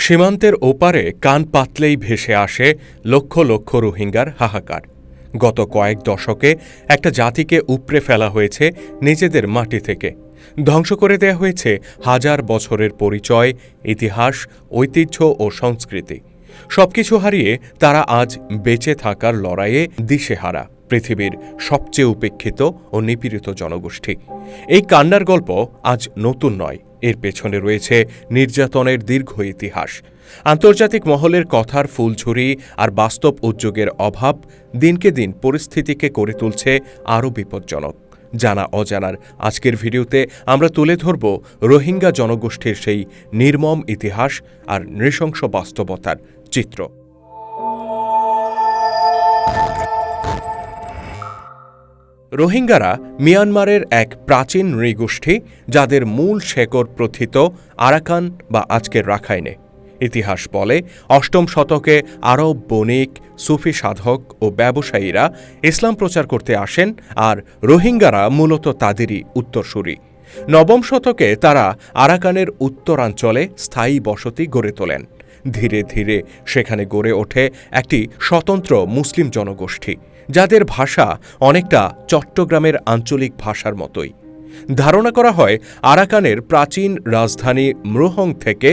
সীমান্তের ওপারে কান পাতলেই ভেসে আসে লক্ষ লক্ষ রোহিঙ্গার হাহাকার। গত কয়েক দশকে একটা জাতিকে উপড়ে ফেলা হয়েছে নিজেদের মাটি থেকে, ধ্বংস করে দেয়া হয়েছে হাজার বছরের পরিচয়, ইতিহাস, ঐতিহ্য ও সংস্কৃতি। সবকিছু হারিয়ে তারা আজ বেঁচে থাকার লড়াইয়ে দিশেহারা, পৃথিবীর সবচেয়ে উপেক্ষিত ও নিপীড়িত জনগোষ্ঠী। এই কান্নার গল্প আজ নতুন নয়, এর পেছনে রয়েছে নির্যাতনের দীর্ঘ ইতিহাস। আন্তর্জাতিক মহলের কথার ফুলঝুরি আর বাস্তব উদ্যোগের অভাব দিনকে দিন পরিস্থিতিকে করে তুলছে আরও বিপজ্জনক। জানা অজানার আজকের ভিডিওতে আমরা তুলে ধরব রোহিঙ্গা জনগোষ্ঠীর সেই নির্মম ইতিহাস আর নৃশংস বাস্তবতার চিত্র। রোহিঙ্গারা মিয়ানমারের এক প্রাচীন নৃগোষ্ঠী, যাদের মূল শেকড় প্রথিত আরাকান বা আজকের রাখাইনে। ইতিহাস বলে, অষ্টম শতকে আরব বণিক, সুফি সাধক ও ব্যবসায়ীরা ইসলাম প্রচার করতে আসেন, আর রোহিঙ্গারা মূলত তাদেরই উত্তরসূরি। নবম শতকে তারা আরাকানের উত্তরাঞ্চলে স্থায়ী বসতি গড়ে তোলেন। ধীরে ধীরে সেখানে গড়ে ওঠে একটি স্বতন্ত্র মুসলিম জনগোষ্ঠী, যাদের ভাষা অনেকটা চট্টগ্রামের আঞ্চলিক ভাষার মতোই। ধারণা করা হয় আরাকানের প্রাচীন রাজধানী মৃহং থেকে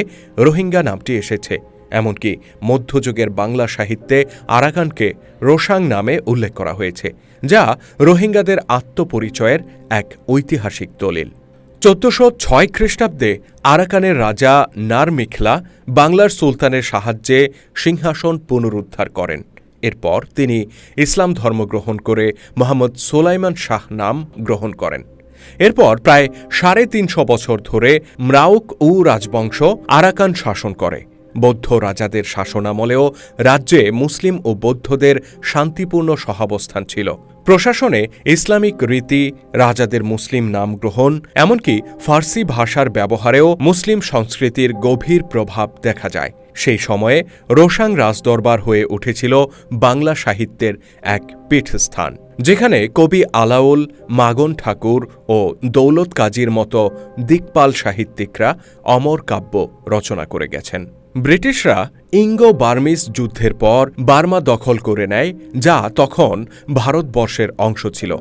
রোহিঙ্গা নামটি এসেছে। এমনকি মধ্যযুগের বাংলা সাহিত্যে আরাকানকে রোসাং নামে উল্লেখ করা হয়েছে, যা রোহিঙ্গাদের আত্মপরিচয়ের এক ঐতিহাসিক দলিল। ১৪০৬ খ্রিস্টাব্দে আরাকানের রাজা নারমিখলা বাংলার সুলতানের সাহায্যে সিংহাসন পুনরুদ্ধার করেন। এরপর তিনি ইসলাম ধর্ম গ্রহণ করে মোহাম্মদ সুলাইমান শাহ নাম গ্রহণ করেন। এরপর প্রায় ৩৫০ বছর ধরে ম্রাউক উ রাজবংশ আরাকান শাসন করে। বৌদ্ধ রাজাদের শাসনামলেও রাজ্যে মুসলিম ও বৌদ্ধদের শান্তিপূর্ণ সহাবস্থান ছিল। প্রশাসনে ইসলামিক রীতি, রাজাদের মুসলিম নাম গ্রহণ, এমনকি ফার্সি ভাষার ব্যবহারেও মুসলিম সংস্কৃতির গভীর প্রভাব দেখা যায়। সেই সময়ে রোসাং রাজদরবার হয়ে উঠেছিল বাংলা সাহিত্যের এক পীঠস্থান, যেখানে কবি আলাওল, মাগন ঠাকুর ও দৌলত কাজীর মতো দিকপাল সাহিত্যিকরা অমর কাব্য রচনা করে গেছেন। ব্রিটিশরা ইঙ্গো বার্মিজ যুদ্ধের পর বার্মা দখল করে নেয়, যা তখন ভারতবর্ষের অংশ ছিল।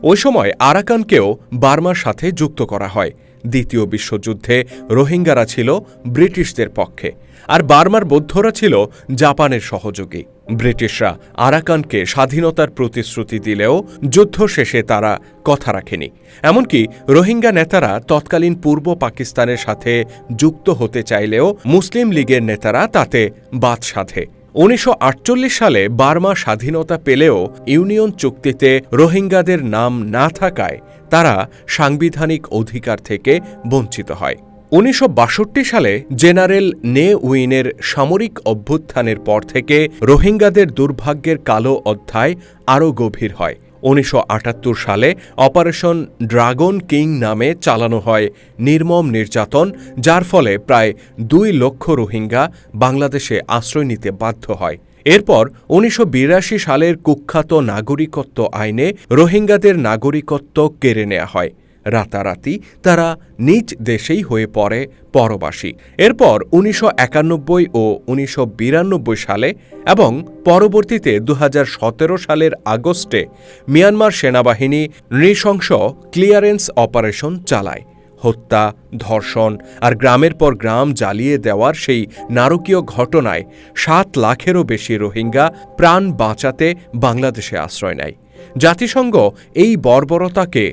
ওই সময় আরাকানকেও বার্মার সাথে যুক্ত করা হয়। দ্বিতীয় বিশ্বযুদ্ধে রোহিঙ্গারা ছিল ব্রিটিশদের পক্ষে, আর বার্মার বৌদ্ধরা ছিল জাপানের সহযোগী। ব্রিটিশরা আরাকানকে স্বাধীনতার প্রতিশ্রুতি দিলেও যুদ্ধ শেষে তারা কথা রাখেনি। এমনকি রোহিঙ্গা নেতারা তৎকালীন পূর্ব পাকিস্তানের সাথে যুক্ত হতে চাইলেও মুসলিম লীগের নেতারা তাতে বাদ সাধে। ১৯৪৮ সালে বার্মা স্বাধীনতা পেলেও ইউনিয়ন চুক্তিতে রোহিঙ্গাদের নাম না থাকায় তারা সাংবিধানিক অধিকার থেকে বঞ্চিত হয়। ১৯৬২ সালে জেনারেল নে উইনের সামরিক অভ্যুত্থানের পর থেকে রোহিঙ্গাদের দুর্ভাগ্যের কালো অধ্যায় আরও গভীর হয়। ১৯৭৮ সালে অপারেশন ড্রাগন কিং নামে চালানো হয় নির্মম নির্যাতন, যার ফলে প্রায় ২ লক্ষ রোহিঙ্গা বাংলাদেশে আশ্রয় নিতে বাধ্য হয়। এরপর ১৯৮২ সালের কুখ্যাত নাগরিকত্ব আইনে রোহিঙ্গাদের নাগরিকত্ব কেড়ে নেওয়া হয়। রাতারাতি তারা নিজ দেশেই হয়ে পড়ে পরবাসী। এরপর ১৯৯১ ও ১৯৯২ সালে এবং পরবর্তীতে ২০১৭ সালের আগস্টে মিয়ানমার সেনাবাহিনী নৃশংস ক্লিয়ারেন্স অপারেশন চালায়। হত্যা, ধর্ষণ আর গ্রামের পর গ্রাম জ্বালিয়ে দেওয়ার সেই নারকীয় ঘটনায় ৭ লাখেরও বেশি রোহিঙ্গা প্রাণ বাঁচাতে বাংলাদেশে আশ্রয় নেয়। জাতিসংঘ এই বর্বরতাকে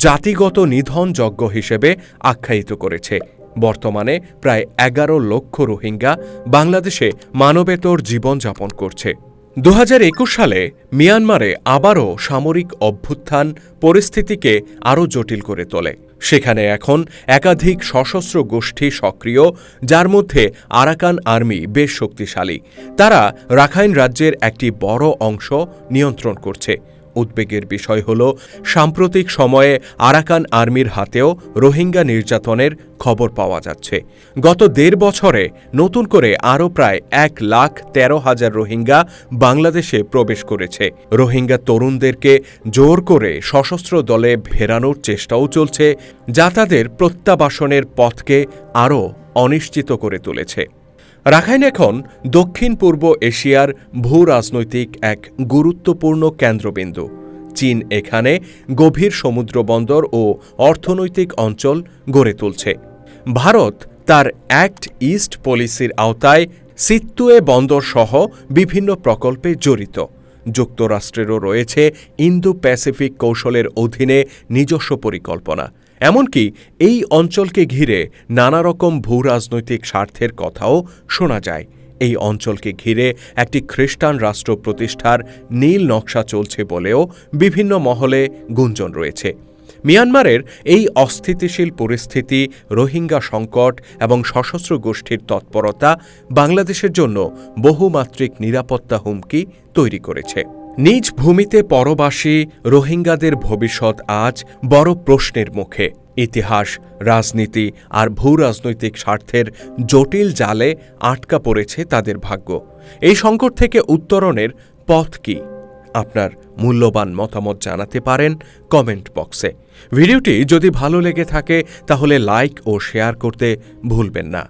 জাতিগত নিধন যজ্ঞ হিসেবে আখ্যায়িত করেছে। বর্তমানে প্রায় ১১ লক্ষ রোহিঙ্গা বাংলাদেশে মানবেতর জীবনযাপন করছে। ২০২১ সালে মিয়ানমারে আবারও সামরিক অভ্যুত্থান পরিস্থিতিকে আরও জটিল করে তোলে। সেখানে এখন একাধিক সশস্ত্র গোষ্ঠী সক্রিয়, যার মধ্যে আরাকান আর্মি বেশ শক্তিশালী। তারা রাখাইন রাজ্যের একটি বড় অংশ নিয়ন্ত্রণ করছে। উদ্বেগের বিষয় হল, সাম্প্রতিক সময়ে আরাকান আর্মির হাতেও রোহিঙ্গা নির্যাতনের খবর পাওয়া যাচ্ছে। গত ১.৫ বছরে নতুন করে আরও প্রায় ১,১৩,০০০ রোহিঙ্গা বাংলাদেশে প্রবেশ করেছে। রোহিঙ্গা তরুণদেরকে জোর করে সশস্ত্র দলে ফেরানোর চেষ্টাও চলছে, যা তাদের প্রত্যাবাসনের পথকে আরও অনিশ্চিত করে তুলেছে। রাখাইন এখন দক্ষিণ পূর্ব এশিয়ার ভূ রাজনৈতিক এক গুরুত্বপূর্ণ কেন্দ্রবিন্দু। চীন এখানে গভীর সমুদ্রবন্দর ও অর্থনৈতিক অঞ্চল গড়ে তুলছে। ভারত তার অ্যাক্ট ইস্ট পলিসির আওতায় সিত্তুয়ে বন্দর সহ বিভিন্ন প্রকল্পে জড়িত। যুক্তরাষ্ট্রেরও রয়েছে ইন্দো প্যাসিফিক কৌশলের অধীনে নিজস্ব পরিকল্পনা। এমনকি এই অঞ্চলকে ঘিরে নানা রকম ভূ রাজনৈতিক স্বার্থের কথাও শোনা যায়। এই অঞ্চলকে ঘিরে একটি খ্রিস্টান রাষ্ট্র প্রতিষ্ঠার নীল নকশা চলছে বলেও বিভিন্ন মহলে গুঞ্জন রয়েছে। মিয়ানমারের এই অস্থিতিশীল পরিস্থিতি, রোহিঙ্গা সংকট এবং সশস্ত্র গোষ্ঠীর তৎপরতা বাংলাদেশের জন্য বহুমাত্রিক নিরাপত্তা হুমকি তৈরি করেছে। নিজ ভূমিতে পরবাসী রোহিঙ্গাদের ভবিষ্যৎ আজ বড় প্রশ্নের মুখে। ইতিহাস, রাজনীতি আর ভূ রাজনৈতিক স্বার্থের জটিল জালে আটকা পড়েছে তাদের ভাগ্য। এই সংকট থেকে উত্তরণের পথ কী? আপনার মূল্যবান মতামত জানাতে পারেন কমেন্ট বক্সে। ভিডিওটি যদি ভালো লেগে থাকে তাহলে লাইক ও শেয়ার করতে ভুলবেন না।